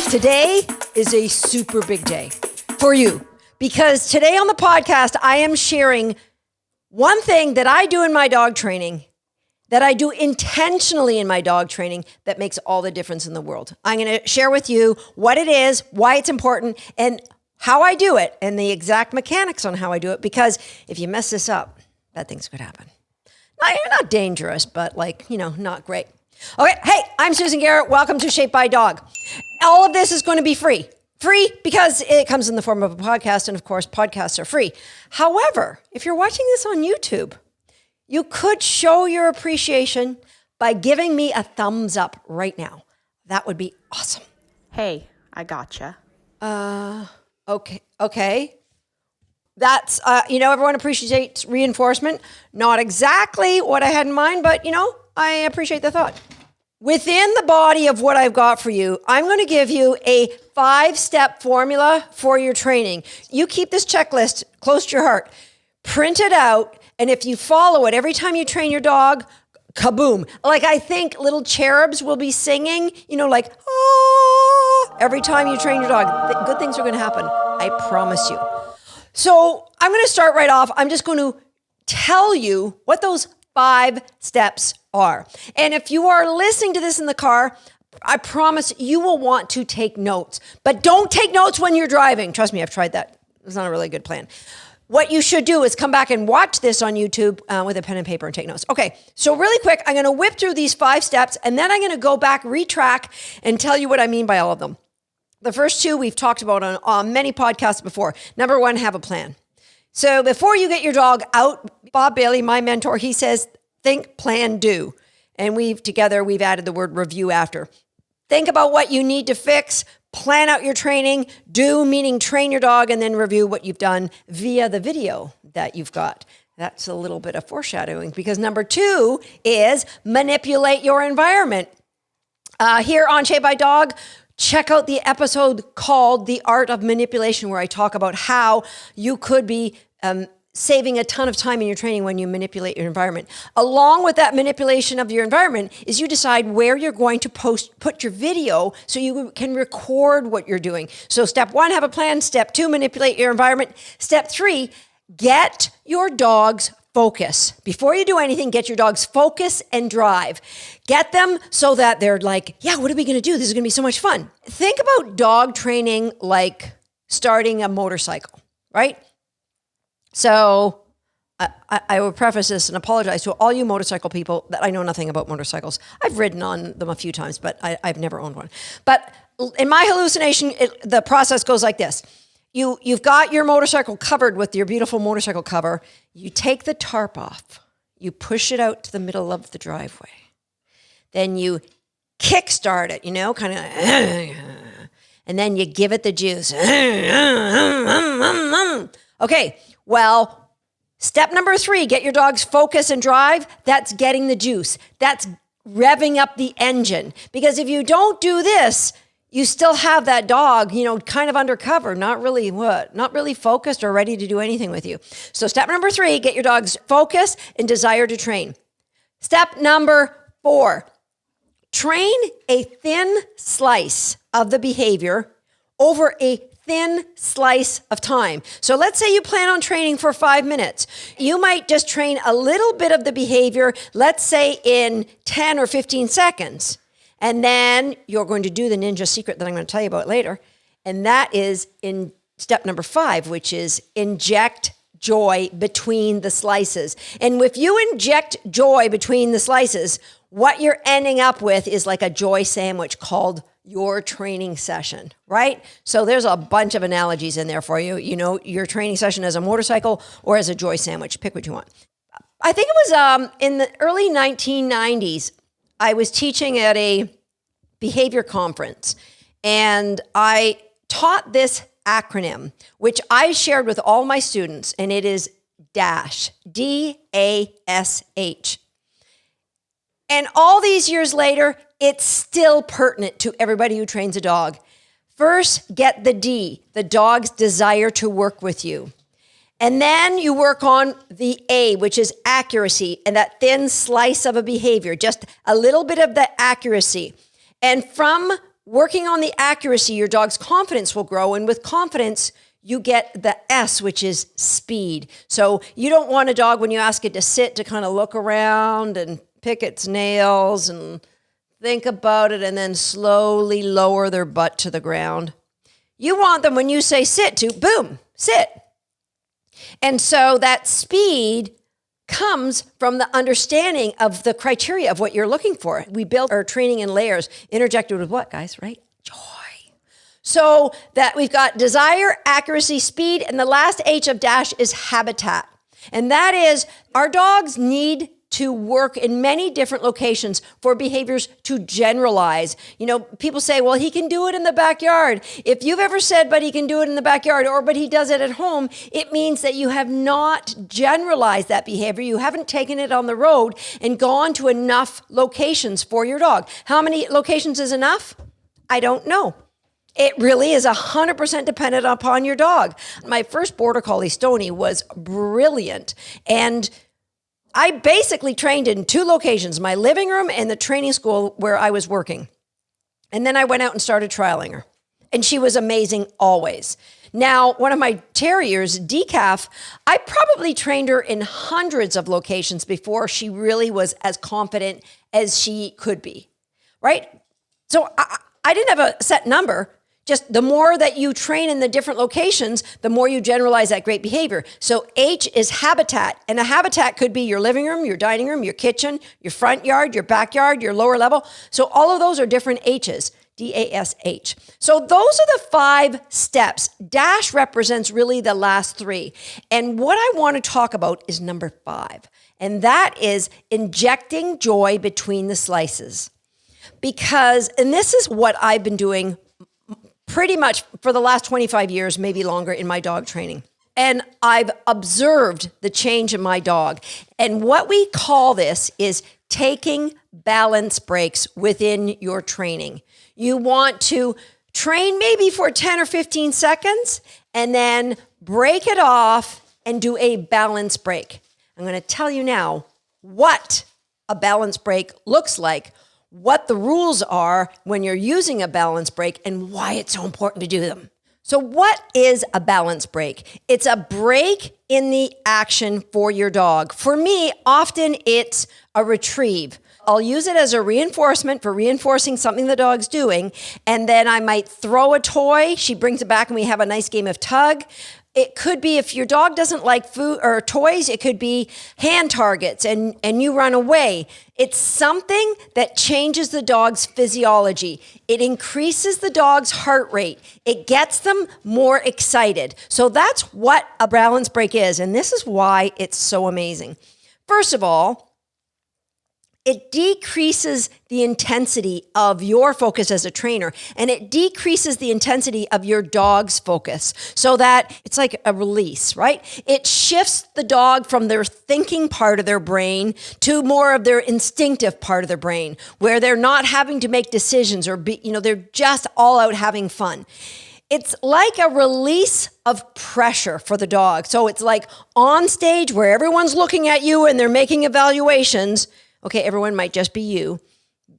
Today is a super big day for you because today on the podcast, I am sharing one thing that I do in my dog training, that I do intentionally in my dog training that makes all the difference in the world. I'm going to share with you what it is, why it's important, and how I do it, and the exact mechanics on how I do it, because if you mess this up, bad things could happen. Not dangerous, but not great. Okay, hey, I'm Susan Garrett. Welcome to Shaped by Dog. All of this is going to be free. Free because it comes in the form of a podcast, and of course, podcasts are free. However, if you're watching this on YouTube, you could show your appreciation by giving me a thumbs up right now. That would be awesome. Hey, I gotcha. Okay. That's, everyone appreciates reinforcement. Not exactly what I had in mind, but, I appreciate the thought. Within the body of what I've got for you, I'm going to give you a 5-step formula for your training. You keep this checklist close to your heart. Print it out, and if you follow it every time you train your dog, kaboom. Like I think little cherubs will be singing, every time you train your dog. Good things are going to happen. I promise you. So I'm going to start right off. I'm just going to tell you what those 5 steps are. And if you are listening to this in the car, I promise you will want to take notes. But don't take notes when you're driving. Trust me, I've tried that. It's not a really good plan. What you should do is come back and watch this on YouTube with a pen and paper and take notes. Okay, so really quick, I'm going to whip through these 5 steps, and then I'm going to go back, retrack, and tell you what I mean by all of them. The first 2 we've talked about on many podcasts before. Number 1, have a plan. So before you get your dog out, Bob Bailey, my mentor, he says, think, plan, do. And we've added the word review after. Think about what you need to fix, plan out your training, do meaning train your dog, and then review what you've done via the video that you've got. That's a little bit of foreshadowing because number 2 is manipulate your environment. Here on Shaped by Dog, check out the episode called The Art of Manipulation, where I talk about how you could be saving a ton of time in your training when you manipulate your environment. Along with that manipulation of your environment is you decide where you're going to put your video so you can record what you're doing. So step 1, have a plan. Step 2, manipulate your environment. Step 3, get your dog's focus. Before you do anything, get your dog's focus and drive. Get them so that they're like, yeah, what are we going to do? This is going to be so much fun. Think about dog training like starting a motorcycle, right? So I will preface this and apologize to all you motorcycle people that I know nothing about motorcycles. I've ridden on them a few times, but I've never owned one. But in my hallucination, the process goes like this. You've got your motorcycle covered with your beautiful motorcycle cover. You take the tarp off. You push it out to the middle of the driveway. Then you kickstart it, kind of, and then you give it the juice. Okay, well, step number 3, get your dog's focus and drive. That's getting the juice. That's revving up the engine. Because if you don't do this, you still have that dog, kind of undercover, not really focused or ready to do anything with you. So step number 3, get your dog's focus and desire to train. Step number 4, train a thin slice of the behavior over a thin slice of time. So let's say you plan on training for 5 minutes. You might just train a little bit of the behavior, let's say in 10 or 15 seconds. And then you're going to do the ninja secret that I'm going to tell you about later. And that is in step number 5, which is inject joy between the slices. And if you inject joy between the slices, what you're ending up with is like a joy sandwich called your training session, right? So there's a bunch of analogies in there for you. Your training session as a motorcycle or as a joy sandwich. Pick what you want. I think it was in the early 1990s, I was teaching at a behavior conference, and I taught this acronym, which I shared with all my students, and it is D.A.S.H, D-A-S-H. And all these years later, it's still pertinent to everybody who trains a dog. First, get the D, the dog's desire to work with you. And then you work on the A, which is accuracy, and that thin slice of a behavior, just a little bit of the accuracy. And from Working on the accuracy, your dog's confidence will grow. And with confidence, you get the S, which is speed. So you don't want a dog, when you ask it to sit, to kind of look around and pick its nails and think about it and then slowly lower their butt to the ground. You want them, when you say sit, to boom, sit. And so that speed comes from the understanding of the criteria of what you're looking for. We build our training in layers, interjected with what, guys, right? Joy. So that we've got desire, accuracy, speed, and the last H of D.A.S.H is habitat. And that is, our dogs need to work in many different locations for behaviors to generalize. You know, people say, well, he can do it in the backyard. If you've ever said, but he can do it in the backyard, or but he does it at home, it means that you have not generalized that behavior. You haven't taken it on the road and gone to enough locations for your dog. How many locations is enough? I don't know. It really is 100% dependent upon your dog. My first Border Collie, Stoney, was brilliant. And I basically trained in 2 locations, my living room and the training school where I was working. And then I went out and started trialing her. And she was amazing always. Now, one of my terriers, D.A.S.H, I probably trained her in hundreds of locations before she really was as confident as she could be, right? So I didn't have a set number. Just the more that you train in the different locations, the more you generalize that great behavior. So H is habitat. And a habitat could be your living room, your dining room, your kitchen, your front yard, your backyard, your lower level. So all of those are different H's, D-A-S-H. So those are the 5 steps. D.A.S.H represents really the last 3. And what I want to talk about is number 5. And that is injecting joy between the slices. Because, and this is what I've been doing pretty much for the last 25 years, maybe longer, in my dog training. And I've observed the change in my dog. And what we call this is taking balance breaks within your training. You want to train maybe for 10 or 15 seconds and then break it off and do a balance break. I'm going to tell you now what a balance break looks like, what the rules are when you're using a balance break, and why it's so important to do them. So what is a balance break? It's a break in the action for your dog. For me, often it's a retrieve. I'll use it as a reinforcement for reinforcing something the dog's doing, and then I might throw a toy. She brings it back and we have a nice game of tug. It could be, if your dog doesn't like food or toys, it could be hand targets and you run away. It's something that changes the dog's physiology. It increases the dog's heart rate. It gets them more excited. So that's what a balance break is. And this is why it's so amazing. First of all, it decreases the intensity of your focus as a trainer, and it decreases the intensity of your dog's focus, so that it's like a release, right? It shifts the dog from their thinking part of their brain to more of their instinctive part of their brain, where they're not having to make decisions or they're just all out having fun. It's like a release of pressure for the dog. So it's like on stage where everyone's looking at you and they're making evaluations. Okay, everyone might just be you,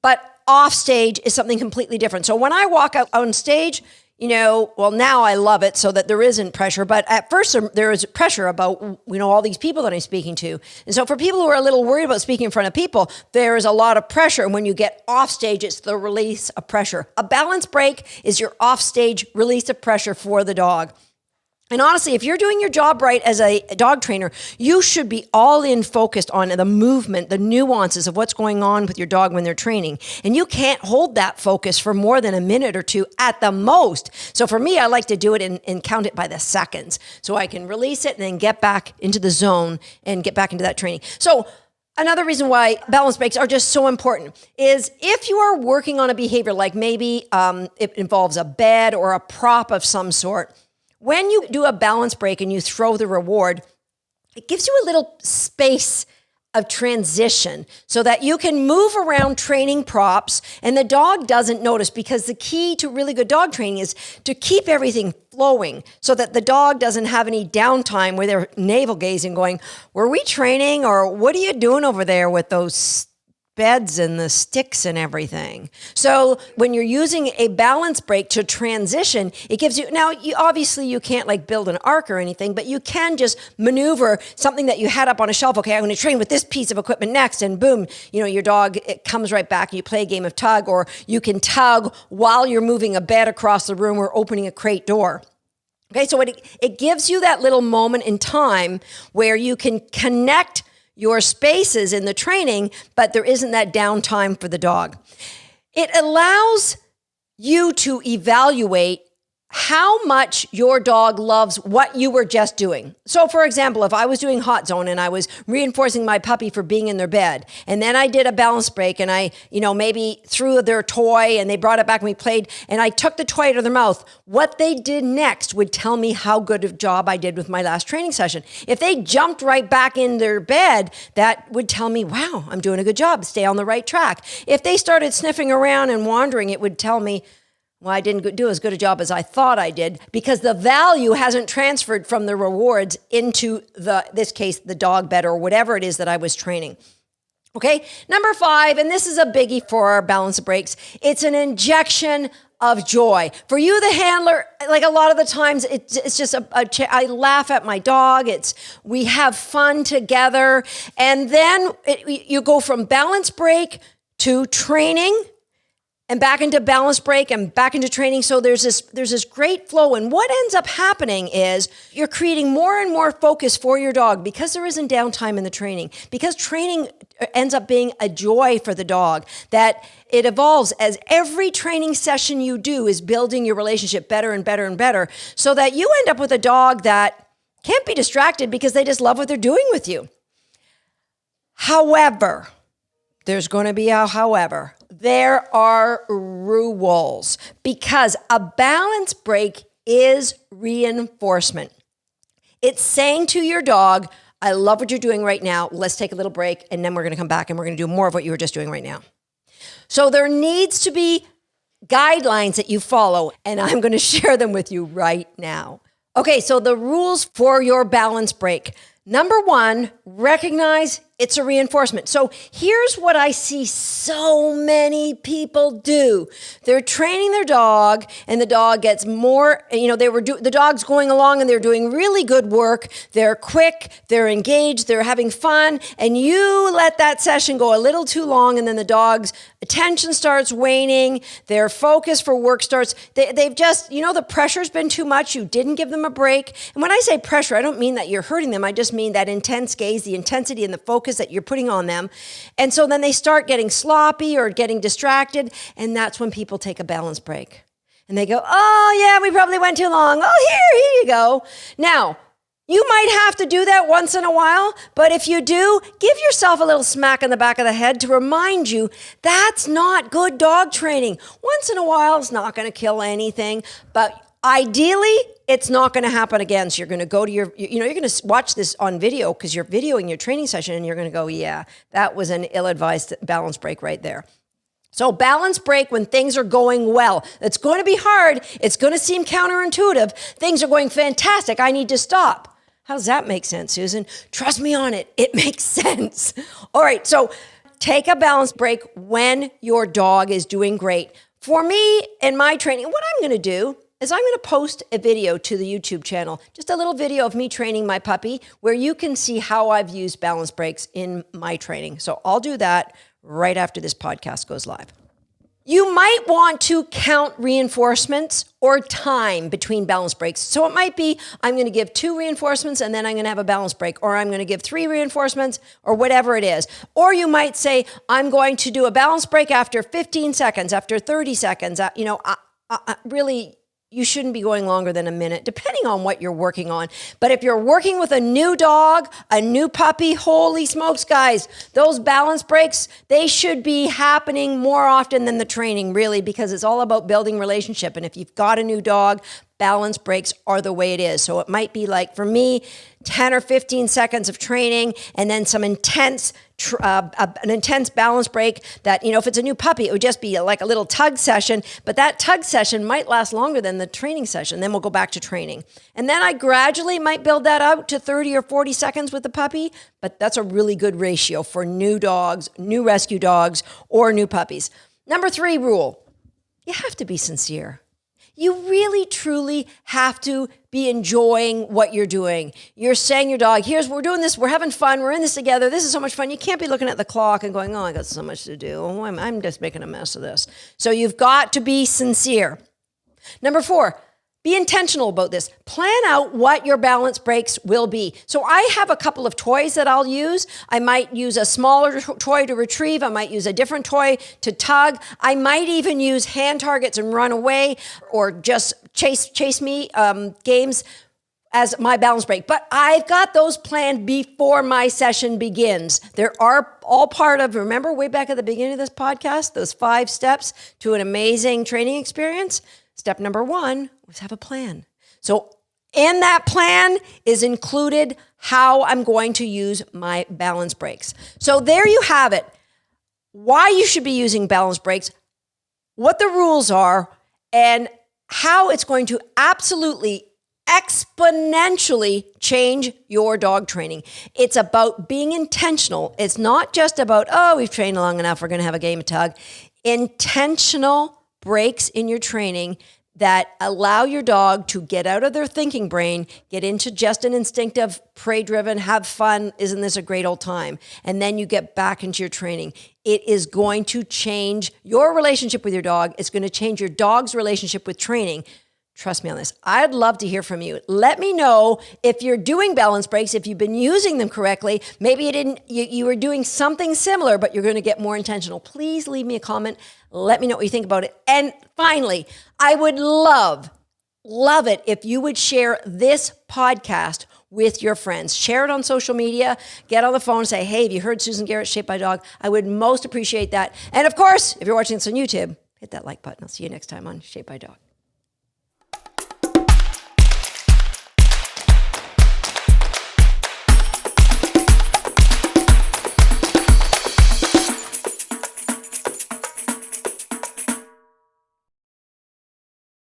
but off stage is something completely different. So when I walk out on stage, now I love it so that there isn't pressure, but at first there is pressure about, all these people that I'm speaking to. And so for people who are a little worried about speaking in front of people, there is a lot of pressure. And when you get off stage, it's the release of pressure. A balance break is your off stage release of pressure for the dog. And honestly, if you're doing your job right as a dog trainer, you should be all in focused on the movement, the nuances of what's going on with your dog when they're training. And you can't hold that focus for more than a minute or 2 at the most. So for me, I like to do it and count it by the seconds, so I can release it and then get back into the zone and get back into that training. So another reason why balance breaks are just so important is if you are working on a behavior, like maybe it involves a bed or a prop of some sort, when you do a balance break and you throw the reward, it gives you a little space of transition so that you can move around training props and the dog doesn't notice, because the key to really good dog training is to keep everything flowing so that the dog doesn't have any downtime where they're navel gazing going, were we training, or what are you doing over there with those beds and the sticks and everything. So when you're using a balance break to transition, it gives you, now obviously you can't like build an arc or anything, but you can just maneuver something that you had up on a shelf. Okay, I'm going to train with this piece of equipment next, and boom, your dog, it comes right back and you play a game of tug, or you can tug while you're moving a bed across the room or opening a crate door. Okay, so it gives you that little moment in time where you can connect your spaces in the training, but there isn't that downtime for the dog. It allows you to evaluate how much your dog loves what you were just doing. So for example, if I was doing hot zone and I was reinforcing my puppy for being in their bed, and then I did a balance break and I, maybe threw their toy and they brought it back and we played, and I took the toy out of their mouth, what they did next would tell me how good a job I did with my last training session. If they jumped right back in their bed, that would tell me, wow, I'm doing a good job, stay on the right track. If they started sniffing around and wandering, it would tell me, well, I didn't do as good a job as I thought I did, because the value hasn't transferred from the rewards into this case, the dog bed or whatever it is that I was training. Okay, number 5, and this is a biggie for our balance breaks. It's an injection of joy. For you, the handler, like a lot of the times, it's just I laugh at my dog. We have fun together, and then you go from balance break to training, and back into balance break and back into training. So there's this great flow. And what ends up happening is you're creating more and more focus for your dog, because there isn't downtime in the training, because training ends up being a joy for the dog, that it evolves as every training session you do is building your relationship better and better and better, so that you end up with a dog that can't be distracted because they just love what they're doing with you. However, there's going to be a however. There are rules, because a balance break is reinforcement. It's saying to your dog, I love what you're doing right now. Let's take a little break, and then we're going to come back and we're going to do more of what you were just doing right now. So there needs to be guidelines that you follow, and I'm going to share them with you right now. Okay, so the rules for your balance break. Number 1, recognize it's a reinforcement. So here's what I see so many people do. They're training their dog, and the dog gets more, the dog's going along and they're doing really good work. They're quick, they're engaged, they're having fun, and you let that session go a little too long, and then the dog's attention starts waning, their focus for work starts, they've just, the pressure's been too much, you didn't give them a break. And when I say pressure, I don't mean that you're hurting them, I just mean that intense gaze, the intensity and the focus that you're putting on them. And so then they start getting sloppy or getting distracted, and that's when people take a balance break. And they go, oh yeah, we probably went too long. Oh, here you go. Now, you might have to do that once in a while, but if you do, give yourself a little smack in the back of the head to remind you that's not good dog training. Once in a while is not going to kill anything, but ideally, it's not going to happen again. So you're going to go to you're going to watch this on video, because you're videoing your training session, and you're going to go, yeah, that was an ill-advised balance break right there. So balance break when things are going well. It's going to be hard. It's going to seem counterintuitive. Things are going fantastic. I need to stop. How does that make sense, Susan? Trust me on it. It makes sense. All right. So take a balance break when your dog is doing great. For me, in my training, what I'm going to do is I'm going to post a video to the YouTube channel, just a little video of me training my puppy, where you can see how I've used balance breaks in my training. So I'll do that right after this podcast goes live. You might want to count reinforcements or time between balance breaks. So it might be, I'm going to give 2 reinforcements and then I'm going to have a balance break, or I'm going to give 3 reinforcements, or whatever it is. Or you might say, I'm going to do a balance break after 15 seconds, after 30 seconds. Really, you shouldn't be going longer than a minute, depending on what you're working on. But if you're working with a new dog, a new puppy, holy smokes, guys, those balance breaks, they should be happening more often than the training, really, because it's all about building relationship. And if you've got a new dog, balance breaks are the way it is. So it might be like, for me, 10 or 15 seconds of training, and then some intense an intense balance break that, if it's a new puppy, it would just be like a little tug session, but that tug session might last longer than the training session. Then we'll go back to training. And then I gradually might build that out to 30 or 40 seconds with the puppy, but that's a really good ratio for new dogs, new rescue dogs, or new puppies. Number 3 rule, you have to be sincere. You really, truly have to be enjoying what you're doing. You're saying to your dog, we're doing this, we're having fun, we're in this together, this is so much fun. You can't be looking at the clock and going, oh, I got so much to do. Oh, I'm just making a mess of this. So you've got to be sincere. Number 4, be intentional about this. Plan out what your balance breaks will be. So I have a couple of toys that I'll use. I might use a smaller toy to retrieve. I might use a different toy to tug. I might even use hand targets and run away, or just chase me games as my balance break. But I've got those planned before my session begins. There are all part of, remember way back at the beginning of this podcast, those 5 steps to an amazing training experience? Step number 1 was have a plan. So in that plan is included how I'm going to use my balance breaks. So there you have it. Why you should be using balance breaks, what the rules are, and how it's going to absolutely exponentially change your dog training. It's about being intentional. It's not just about, we've trained long enough, we're going to have a game of tug. Intentional breaks in your training that allow your dog to get out of their thinking brain, get into just an instinctive, prey-driven, have fun, isn't this a great old time? And then you get back into your training. It is going to change your relationship with your dog. It's going to change your dog's relationship with training. Trust me on this. I'd love to hear from you. Let me know if you're doing balance breaks, if you've been using them correctly. Maybe you were doing something similar, but you're going to get more intentional. Please leave me a comment. Let me know what you think about it. And finally, I would love it if you would share this podcast with your friends. Share it on social media. Get on the phone and say, hey, have you heard Susan Garrett's Shaped by Dog? I would most appreciate that. And of course, if you're watching this on YouTube, hit that like button. I'll see you next time on Shaped by Dog.